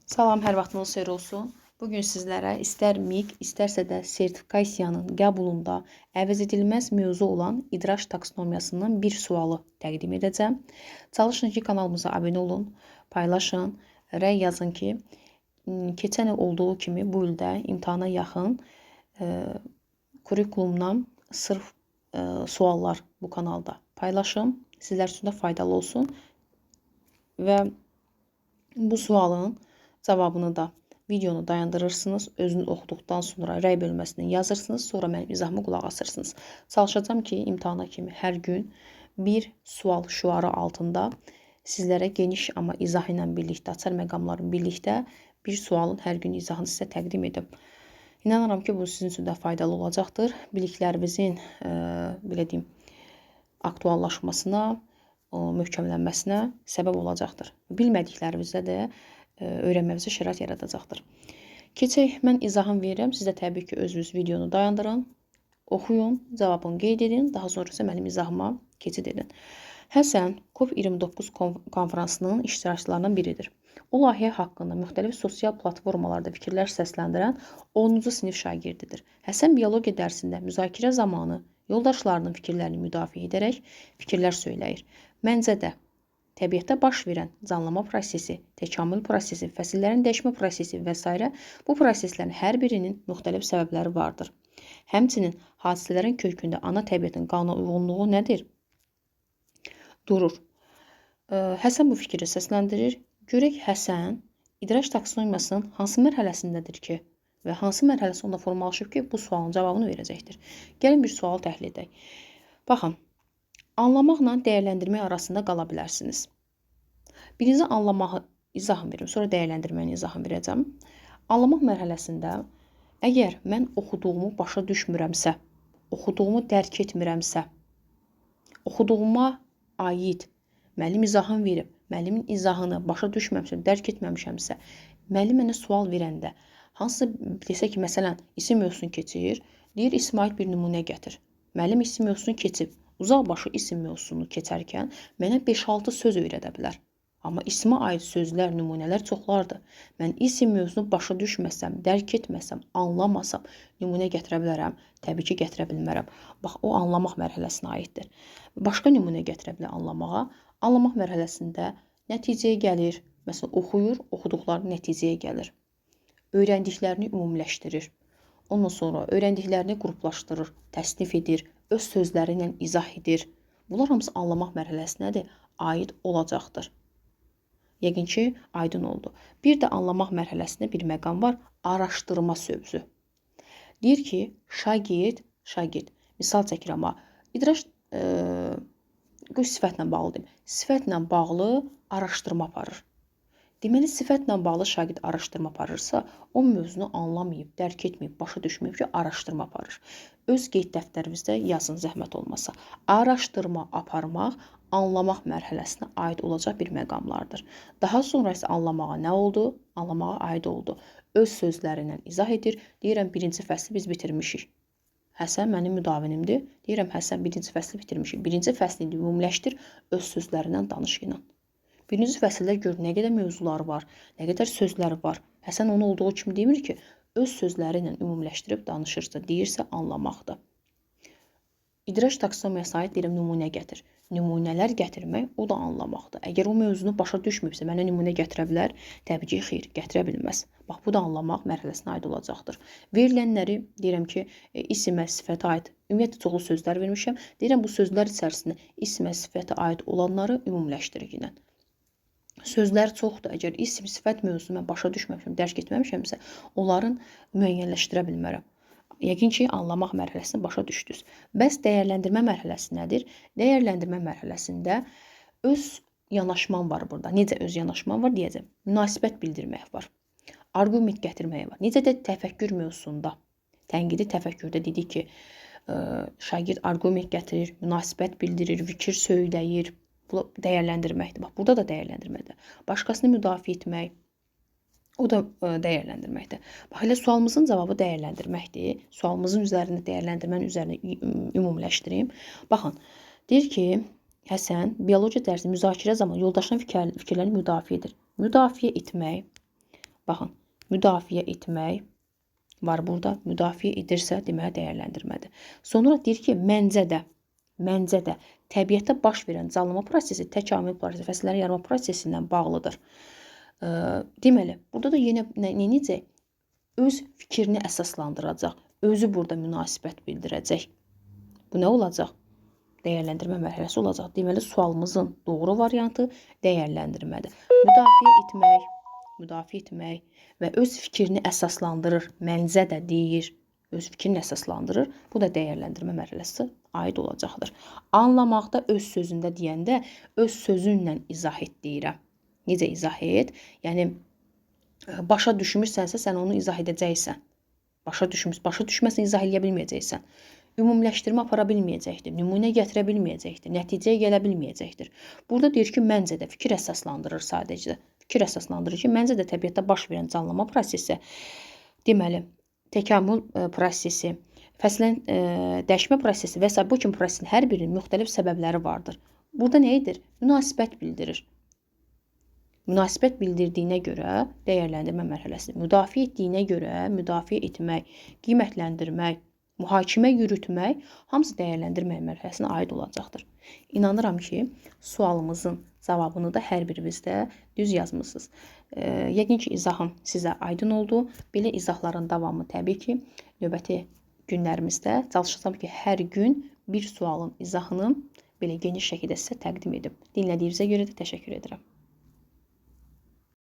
Salam, hər vaxtınız xeyir olsun. Bugün sizlərə istər MİQ, istərsə də sertifikasiyanın qəbulunda əvəz edilməz mövzu olan idraç taksonomiyasından bir sualı təqdim edəcəm. Çalışın ki, kanalımıza abunə olun, paylaşın, rəy yazın ki, keçən il olduğu kimi bu ildə imtahana yaxın kurikulumdan sırf suallar bu kanalda paylaşım. Sizlər üçün də faydalı olsun və bu sualın cavabını da videonu dayandırırsınız. Özünüz oxuduqdan sonra rəy bölməsindən yazırsınız. Sonra mənim izahımı qulaq asırsınız. Çalışacağım ki, imtahana kimi hər gün bir sual şüarı altında sizlərə geniş amma izah ilə birlikdə, açar məqamların birlikdə bir sualın hər gün izahını sizə təqdim edim. İnanıram ki, bu sizin üçün də faydalı olacaqdır. Biliklərinizin, belə deyim, aktuallaşmasına, möhkəmlənməsinə səbəb olacaqdır. Bilmədiklərinizdə də öyrənmənizə şərait yaradacaqdır. Keçək, mən izahım verirəm. Siz də təbii ki, özünüz videonu dayandırın, oxuyun, cavabını qeyd edin, daha sonra isə mənim izahıma keçid edin. Həsən COP29 konferansının iştirakçılarından biridir. O layihə haqqında müxtəlif sosial platformalarda fikirlər səsləndirən 10-cu sinif şagirdidir. Həsən biologiya dərsində müzakirə zamanı yoldaşlarının fikirlərini müdafiə edərək fikirlər söyləyir. Məncə də təbiətdə baş verən canlanma prosesi, təkamül prosesi, fəsillərin dəyişmə prosesi və s. bu proseslərin hər birinin müxtəlif səbəbləri vardır. Həmçinin hadisələrin kökündə ana təbiətin qanuna uyğunluğu nədir? Durur. Həsən bu fikri səsləndirir. Görək Həsən idraç taksonomiyasının hansı mərhələsindədir ki və hansı mərhələsi onda formalaşıb ki, bu sualın cavabını verəcəkdir. Gəlin bir sual təhlil edək. Baxın. Anlamaqla dəyərləndirmək arasında qala bilərsiniz. Birinci anlamağı izahım verim, sonra dəyərləndirməyin izahını verəcəm. Anlamaq mərhələsində əgər mən oxuduğumu başa düşmürəmsə, oxuduğumu dərk etmirəmsə, oxuduğuma aid müəllim izahını verib, müəllimin izahını başa düşməmişəm, dərk etməmişəmsə, müəllim mənə sual verəndə, hansısa desək ki, məsələn, isim mövzusunu keçir, deyir İsmail bir nümunə gətir. Müəllim isim mövzusunu keçib, uzaqbaşı isim mövzusunu keçərkən mənə 5-6 söz öyrədə bilər. Amma ismə aid sözlər, nümunələr çoxlardır. Mən isim mövzusunu başa düşməsəm, dərk etməsəm, anlamasam, nümunə gətirə bilərəm, təbii ki, gətirə bilmərəm. Bax, o anlamaq mərhələsinə aiddir. Başqa nümunə gətirə bilər anlamağa. Anlamaq mərhələsində nəticəyə gəlir. Məsələn, oxuyur, oxuduqları nəticəyə gəlir. Öyrəndiklərini ümumiləşdirir. Ondan sonra öyrəndiklərini qruplaşdırır, təsnif edir, öz sözləri ilə izah edir. Bunlar hamısı anlamaq mərhələsinədir, aid olacaqdır. Yəqin ki, aydın oldu. Bir də anlamaq mərhələsində bir məqam var, araşdırma sözü. Deyir ki, şagird. Misal çəkir amma, idraç sifətlə bağlı deyim. Sifətlə bağlı araşdırma aparır. Deməli, sifətlə bağlı şagird araşdırma aparırsa, o mövzunu anlamayıb, dərk etməyib, başa düşməyib ki, araşdırma aparır. Öz qeyd dəftərinizdə yazın zəhmət olmasa. Araşdırma aparmaq, anlamaq mərhələsinə aid olacaq bir məqamlardır. Daha sonra isə anlamağa nə oldu? Anlamağa aid oldu. Öz sözləri ilə izah edir. Deyirəm, birinci fəsli biz bitirmişik. Həsən mənim müdavinimdir. Deyirəm, Həsən birinci fəsli bitirmişik. Birinci fəsli ümumiləşdir, öz sözlərindən danış ilə. Birinci fəsildə gör nə qədər mövzuları var, nə qədər sözləri var. Həsən onu olduğu kimi demir ki, öz sözləri ilə ümumiləşdirib danışırsa, deyirsə anlamaqdır. İdraç taksonomiyasına aid deyirəm, nümunə gətir. Nümunələr gətirmək, o da anlamaqdır. Əgər o mövzunu başa düşməyibsə, mənə nümunə gətirə bilər, təbii ki, xeyr, gətirə bilməz. Bax, bu da anlamaq mərhələsinə aid olacaqdır. Verilənləri deyirəm ki, isimə, sifətə aid ümumiyyətlə çoxlu sözlər vermişəm. Deyirəm, bu sözlər içərisində isimə, sifətə aid olanları ümumiləşdirir ilə. Sözlər çoxdur. Əgər isim, sifət mövzusunu mən başa düşməmişəm, dərk etməmişəmsə, onların müəyyənləşdirə bilmərəm. Yəqin ki, anlamaq mərhələsini başa düşdünüz. Bəs dəyərləndirmə mərhələsi nədir? Dəyərləndirmə mərhələsində öz yanaşman var burada. Necə öz yanaşman var deyəcəm. Münasibət bildirmək var. Arqument gətirmək var. Necə də təfəkkür mövzusunda. Tənqidi təfəkkürdə dedik ki, şagird arqument gətirir, münasibət bildirir, fikir söyləyir. Bu dəyərləndirməkdir. Bax, burada da dəyərləndirmədir. Başqasını müdafiə etmək, o da dəyərləndirməkdir. Bax, elə sualımızın cavabı dəyərləndirməkdir. Sualımızın üzərində dəyərləndirmənin üzərində ümumiləşdireyim. Baxın, deyir ki, Həsən biologiya dərsi müzakirə zamanı yoldaşının fikirlərini müdafiə edir. Müdafiə etmək, Baxın, müdafiə etmək var burada. Müdafiə edirsə, deməli dəyərləndirmədir. Sonra deyir ki, məncə də təbiətdə baş verən canlanma prosesi təkamül prosesi, fəsillərin yaranma prosesi ilə bağlıdır. Deməli, burada da yenə nə edəcək? Öz fikrini əsaslandıracaq. Özü burada münasibət bildirəcək. Bu nə olacaq? Dəyərləndirmə mərhələsi olacaq. Deməli, sualımızın doğru variantı dəyərləndirmədir. Müdafiə etmək və öz fikrini əsaslandırır. Məncə də deyir. Öz fikrini əsaslandırır. Bu da dəyərləndirmə mərhələsi aid olacaqdır. Anlamaqda öz sözündə deyəndə öz sözünlə izah et deyirəm. Necə izah et? Yəni, başa düşmürsənsə, sən onu izah edəcəksən. Başa düşməsən, izah edə bilməyəcəksən. Ümumiləşdirmə apara bilməyəcəkdir, nümunə gətirə bilməyəcəkdir, nəticəyə gələ bilməyəcəkdir. Burada deyir ki, məncə də fikir əsaslandırır sadəcə. Fikir əsaslandırır ki, məncə də təbiətdə baş verən canlanma prosesi, deməli, təkamül prosesi, fəsilin dəyişmə prosesi və s. bu kimi prosesin hər birinin müxtəlif səbəbləri vardır. Burada nə edir? Münasibət bildirir. Münasibət bildirdiyinə görə dəyərləndirmə mərhələsi, müdafiə etdiyinə görə müdafiə etmək, qiymətləndirmək, mühakimə yürütmək hamısı dəyərləndirmə mərhələsinə aid olacaqdır. İnanıram ki, sualımızın cavabını da hər birinizdə düz yazmısınız. Yəqin ki, izahım sizə aydın oldu. Belə izahların davamı təbii ki, növbəti günlərimizdə çalışacağam ki, hər gün bir sualın izahını belə geniş şəkildə sizə təqdim edim. Dinlədiyinizə görə də təşəkkür edirəm.